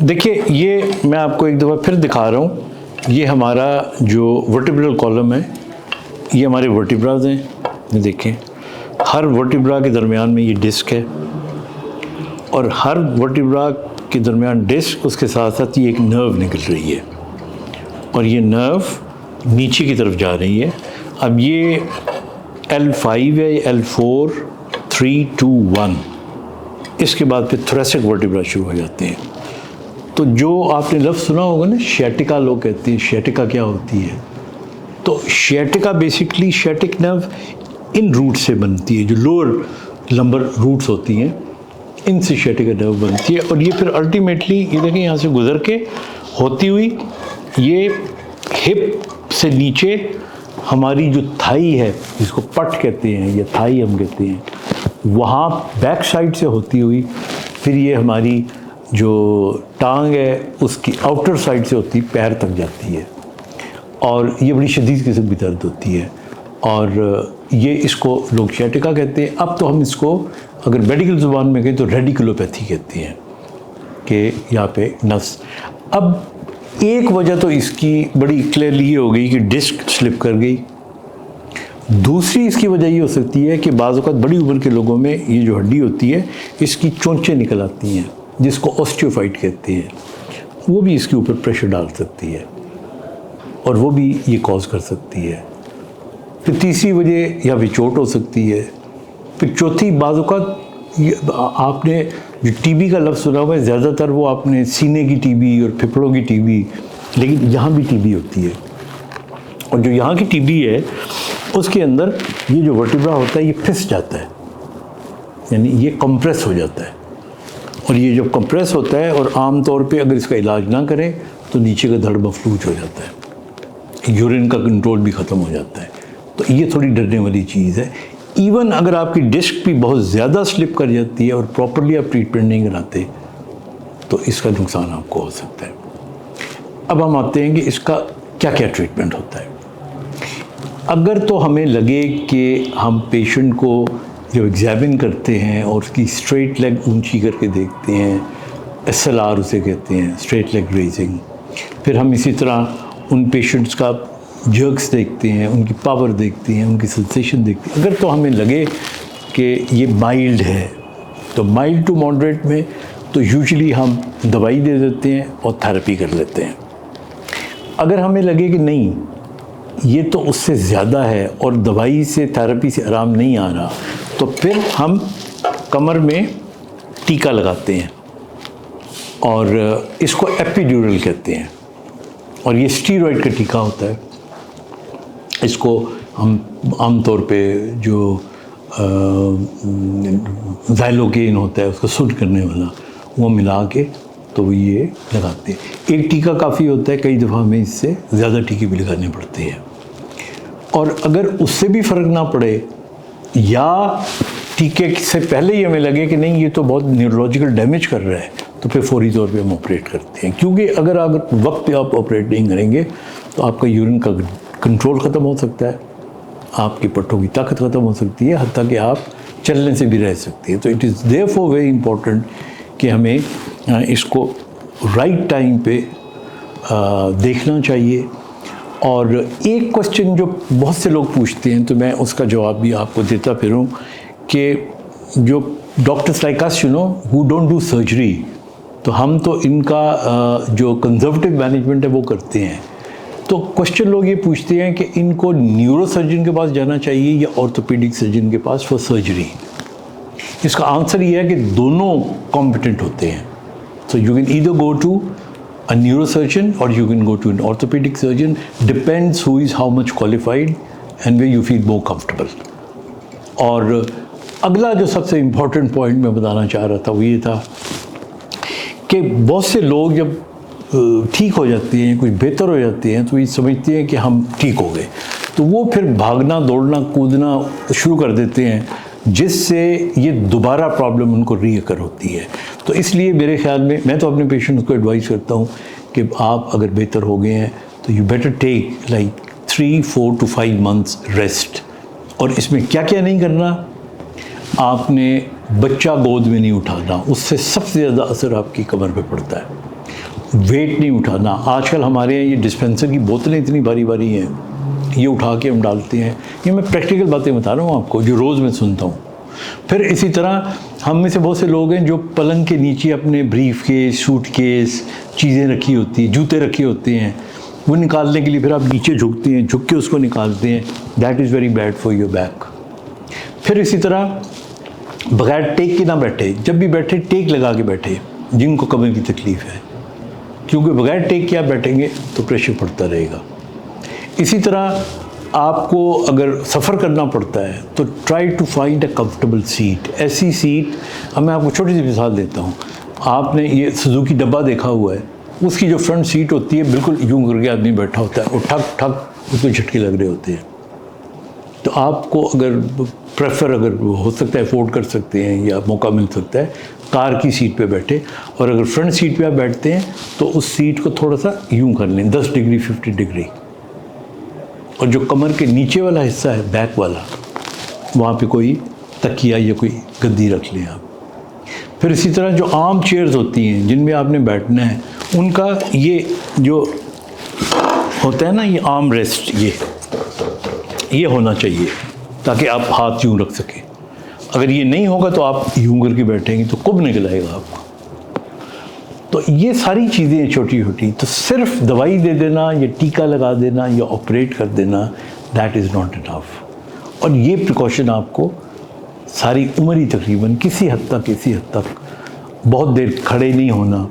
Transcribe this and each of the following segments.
देखिए, ये मैं आपको एक दफ़ा फिर दिखा रहा हूँ। ये हमारा जो वर्टिब्रल कॉलम है, ये हमारे वर्टिब्राज हैं। ये देखें, हर वर्टिब्रा के दरमियान में ये डिस्क है और हर वर्टिब्रा के दरमियान डिस्क, उसके साथ साथ ये एक नर्व निकल रही है और ये नर्व नीचे की तरफ जा रही है। अब ये L5 है, L4, 3, 2, 1, इसके बाद फिर थोरेसिक वर्टिब्रा शुरू हो जाते हैं। तो जो आपने लफ्ज़ सुना होगा ना, शियाटिका, लोग कहते हैं शियाटिका क्या होती है। तो शियाटिका बेसिकली शियाटिक नर्व इन रूट से बनती है, जो लोअर लंबर रूट्स होती हैं, इनसे शियाटिका नर्व बनती है। और ये फिर अल्टीमेटली ये देखें यहाँ से गुजर के होती हुई ये हिप से नीचे हमारी जो थाई है, जिसको पट कहते हैं या थाई हम कहते हैं, वहाँ बैक साइड से होती हुई फिर ये हमारी जो टांग है उसकी आउटर साइड से होती पैर तक जाती है और ये बड़ी शदीद किस्म की दर्द होती है और ये इसको लोग शियाटिका कहते हैं। अब तो हम इसको अगर मेडिकल ज़ुबान में कहें तो रेडिकुलोपैथी कहते हैं कि यहाँ पे नस। अब एक वजह तो इसकी बड़ी क्लियरली ये हो गई कि डिस्क स्लिप कर गई। दूसरी इसकी वजह ये हो सकती है कि बाज़ औक़ात बड़ी उम्र के लोगों में ये जो हड्डी होती है इसकी चोंचें निकल आती हैं, जिसको ऑस्टियोफाइट कहते हैं, वो भी इसके ऊपर प्रेशर डाल सकती है और वो भी ये कॉज कर सकती है। फिर तीसरी वजह या भी चोट हो सकती है। फिर चौथी बाज़ औक़ात आपने जो टीबी का लफ्ज़ सुना हुआ है, ज़्यादातर वो आपने सीने की टीबी और फेफड़ों की टीबी, लेकिन यहाँ भी टीबी होती है और जो यहाँ की टीबी है उसके अंदर ये जो वर्टिब्रा होता है ये फिस जाता है, यानी ये कंप्रेस हो जाता है और ये जब कंप्रेस होता है और आम तौर पे अगर इसका इलाज ना करें तो नीचे का धड़ मफलूज हो जाता है, यूरिन का कंट्रोल भी ख़त्म हो जाता है। तो ये थोड़ी डरने वाली चीज़ है। इवन अगर आपकी डिस्क भी बहुत ज़्यादा स्लिप कर जाती है और प्रॉपर्ली आप ट्रीटमेंट नहीं कराते तो इसका नुकसान आपको हो सकता है। अब हम आते हैं कि इसका क्या क्या ट्रीटमेंट होता है। अगर तो हमें लगे कि हम पेशेंट को जब एग्जामिन करते हैं और उसकी स्ट्रेट लेग ऊंची करके देखते हैं, SLR उसे कहते हैं, स्ट्रेट लेग रेजिंग, फिर हम इसी तरह उन पेशेंट्स का जर्क्स देखते हैं, उनकी पावर देखते हैं, उनकी सेंसेशन देखते हैं। अगर तो हमें लगे कि ये माइल्ड है तो माइल्ड टू मॉडरेट में तो यूजुअली हम दवाई दे देते हैं और थेरेपी कर लेते हैं। अगर हमें लगे कि नहीं ये तो उससे ज़्यादा है और दवाई से थेरेपी से आराम नहीं आ रहा, तो फिर हम कमर में टीका लगाते हैं और इसको एपिड्यूरल कहते हैं और ये स्टीरॉइड का टीका होता है। इसको हम आमतौर पे जो ज़ाइलोकेन होता है उसको सुट करने वाला, वो मिला के तो ये लगाते हैं। एक टीका काफ़ी होता है, कई दफ़ा हमें इससे ज़्यादा टीके भी लगाने पड़ते हैं। और अगर उससे भी फ़र्क ना पड़े या टीके से पहले ही हमें लगे कि नहीं ये तो बहुत न्यूरोलॉजिकल डैमेज कर रहा है, तो फिर फौरी तौर पे हम ऑपरेट करते हैं। क्योंकि अगर वक्त पे आप ऑपरेट नहीं करेंगे तो आपका यूरिन का कंट्रोल ख़त्म हो सकता है, आपकी पट्टों की ताकत ख़त्म हो सकती है, हत्ता कि आप चलने से भी रह सकती है। तो it is therefore very important कि हमें इसको राइट टाइम पे देखना चाहिए। और एक क्वेश्चन जो बहुत से लोग पूछते हैं तो मैं उसका जवाब भी आपको देता फिरूं कि जो doctors like us you know who don't do surgery, तो हम तो इनका जो कंजर्वेटिव मैनेजमेंट है वो करते हैं। तो क्वेश्चन लोग ये पूछते हैं कि इनको न्यूरो सर्जन के पास जाना चाहिए या ऑर्थोपेडिक सर्जन के पास फॉर सर्जरी। इसका आंसर ये है कि दोनों कॉम्पिटेंट होते हैं। So you can either go to a neurosurgeon or you can go to an orthopedic surgeon, depends who is how much qualified and where you feel more comfortable. और अगला जो सबसे इम्पोर्टेंट पॉइंट मैं बताना चाह रहा था वो ये था कि बहुत से लोग जब ठीक हो जाती हैं, कुछ बेहतर हो जाती हैं, तो ये समझते हैं कि हम ठीक हो गए, तो वो फिर भागना दौड़ना कूदना शुरू कर देते हैं, जिससे ये दोबारा प्रॉब्लम उनको रीअकर होती है। तो इसलिए मेरे ख्याल में मैं तो अपने पेशेंट्स को एडवाइस करता हूँ कि आप अगर बेहतर हो गए हैं तो you better take like 3, 4 to 5 months rest. और इसमें क्या क्या नहीं करना, आपने बच्चा गोद में नहीं उठाना, उससे सबसे ज़्यादा असर आपकी कमर पे पड़ता है। वेट नहीं उठाना। आजकल हमारे यहाँ ये डिस्पेंसर की बोतलें इतनी भारी भारी हैं, ये उठा के हम डालते हैं। ये मैं प्रैक्टिकल बातें बता रहा हूँ आपको, जो रोज़ मैं सुनता हूँ। फिर इसी तरह हम में से बहुत से लोग हैं जो पलंग के नीचे अपने ब्रीफ केस, सूटकेस, चीज़ें रखी होती हैं, जूते रखे होते हैं, वो निकालने के लिए फिर आप नीचे झुकते हैं, झुक के उसको निकालते हैं। That is very bad for your back. फिर इसी तरह बगैर टेक के ना बैठे, जब भी बैठे टेक लगा के बैठे जिनको कमर की तकलीफ़ है, क्योंकि बगैर टेक के आप बैठेंगे तो प्रेशर पड़ता रहेगा। इसी तरह आपको अगर सफ़र करना पड़ता है तो try to find a comfortable seat. ऐसी सीट, अब मैं आपको छोटी सी मिसाल देता हूँ। आपने ये सुजुकी डब्बा देखा हुआ है, उसकी जो फ्रंट सीट होती है बिल्कुल यूं करके आदमी बैठा होता है और ठक ठक उसको झटके लग रहे होते हैं। तो आपको अगर प्रेफर, अगर हो सकता है अफोर्ड कर सकते हैं या मौका मिल सकता है, कार की सीट पे बैठे, और अगर फ्रंट सीट पे आप बैठते हैं तो उस सीट को थोड़ा सा यूं कर लें 10 डिग्री 50 डिग्री, और जो कमर के नीचे वाला हिस्सा है बैक वाला, वहाँ पे कोई तकिया या कोई गद्दी रख लें आप। फिर इसी तरह जो आर्म चेयर्स होती हैं जिनमें आपने बैठना है, उनका ये जो होता है ना, ये आर्म रेस्ट, ये होना चाहिए ताकि आप हाथ यूँ रख सकें। अगर ये नहीं होगा तो आप यूँ करके बैठेंगे तो कुब निकल आएगा आपको। तो ये सारी चीज़ें छोटी छोटी, तो सिर्फ दवाई दे देना या टीका लगा देना या ऑपरेट कर देना, दैट इज़ नॉट इनफ। और ये प्रिकॉशन आपको सारी उम्र ही तकरीबन किसी हद तक बहुत देर खड़े नहीं होना।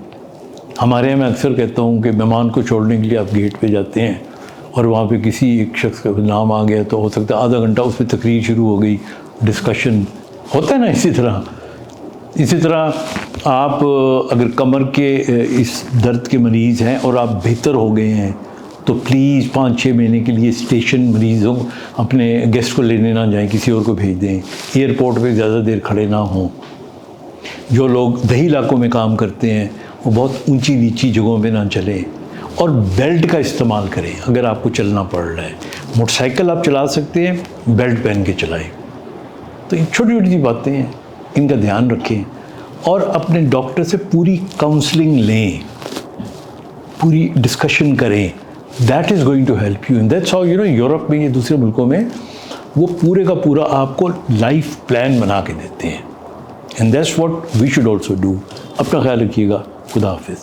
हमारे यहाँ मैं अक्सर कहता हूँ कि मेहमान को छोड़ने के लिए आप गेट पे जाते हैं और वहाँ पे किसी एक शख्स का नाम आ गया तो हो सकता है आधा घंटा उस पर तकरीर शुरू हो गई, डिस्कशन होता है ना। इसी तरह आप अगर कमर के इस दर्द के मरीज़ हैं और आप बेहतर हो गए हैं तो प्लीज़ 5-6 महीने के लिए स्टेशन मरीज़ों अपने गेस्ट को लेने ना जाएं, किसी और को भेज दें। एयरपोर्ट पे ज़्यादा देर खड़े ना हों। जो लोग दही इलाकों में काम करते हैं वो बहुत ऊंची नीची जगहों पे ना चलें, और बेल्ट का इस्तेमाल करें। अगर आपको चलना पड़ रहा है, मोटरसाइकिल आप चला सकते हैं, बेल्ट पहन के चलाएं। तो ये छोटी छोटी सी बातें हैं, इनका ध्यान रखें और अपने डॉक्टर से पूरी काउंसलिंग लें, पूरी डिस्कशन करें। That is going to help you, and that's how Europe में, ये दूसरे मुल्कों में वो पूरे का पूरा आपको लाइफ प्लान बना के देते हैं। And that's what we should also do. अपना ख्याल रखिएगा। खुदा हाफिज़।